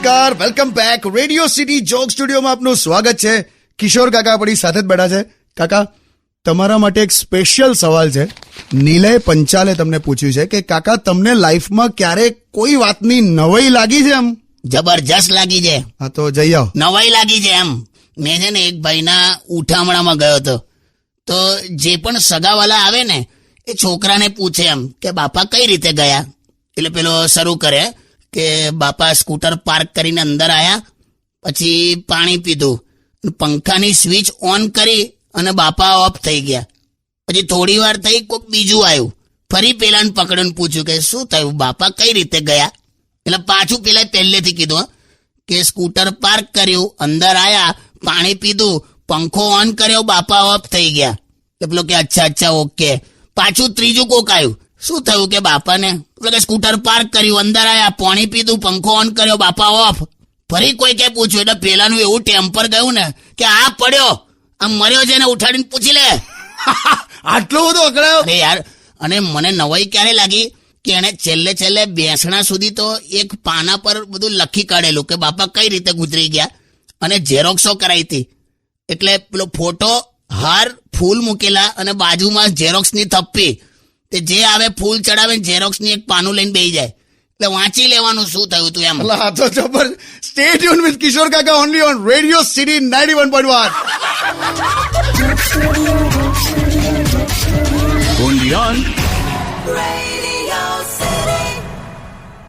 નમસ્કાર, welcome back. Radio city joke સ્ટુડિયોમાં આપનું સ્વાગત છે. કિશોર કાકા આપણી સાથે જ બેઠા છે. કાકા, તમારા માટે એક સ્પેશિયલ સવાલ છે. નિલય પંચાલે તમને પૂછ્યું છે કે કાકા, તમને લાઈફમાં ક્યારે કોઈ વાતની નવાઈ લાગી છે? એમ જબરજસ્ત લાગી છે. હા, તો જઈ આવો. નવાઈ લાગી છે એમ. મેં છે ને એક ભાઈના ઉઠામણામાં ગયો હતો, તો જે પણ સગાવાલા આવે ને એ છોકરાને પૂછે એમ કે બાપા કઈ રીતે ગયા. એટલે પેલો શરૂ કરે કે બાપા સ્કૂટર પાર્ક કરીને અંદર આયા, પછી પાણી પીધું, પંખાની સ્વિચ ઓન કરી અને બાપા ઓફ થઈ ગયા. પછી થોડી વાર થઈ, કોઈક બીજું આવ્યું, ફરી પેલાને પકડીને પૂછ્યું કે શું થયું બાપા, કઈ રીતે ગયા. એટલે પાછું પેલા પહેલેથી કીધું કે સ્કૂટર પાર્ક કર્યું, અંદર આયા, પાણી પીધું, પંખો ઓન કર્યો, બાપા ઓફ થઈ ગયા. એટલે પેલો કે અચ્છા ઓકે. પાછું ત્રીજું કોક આવ્યું, શું થયું કે બાપાને. એટલે કે સ્કૂટર પાર્ક કર્યું, અંદર આયા, પાણી પીધું, પંખો ઓન કર્યો, બાપા ઓફ. ફરી કોઈ કે પૂછ્યું, એટલે પેલાનું એવું ટેમ્પર ગયું ને કે આ પડ્યો, આ મર્યો છે ને ઉઠાડીને પૂછી લે. આટલો બધો અકળાયો? અરે યાર, અને મને નવાઈ ક્યારે લાગી કે એને છેલ્લે બેસણા સુધી તો એક પાના પર બધું લખી કાઢેલું કે બાપા કઈ રીતે ગુજરી ગયા, અને ઝેરોક્સો કરાઈ હતી. એટલે પેલો ફોટો, હાર, ફૂલ મૂકેલા અને બાજુમાં ઝેરોક્સની થપ્પી. તે જે આવે ફૂલ ચડાવે, ઝેરોક્સની એક પાનું લઈને બેસી જાય. એટલે વાંચી લેવાનું શું થયું તું એમ. હા, તો જબર. સ્ટે ટ્યુન વિથ કિશોર કાકા only on radio city 91.1. Only on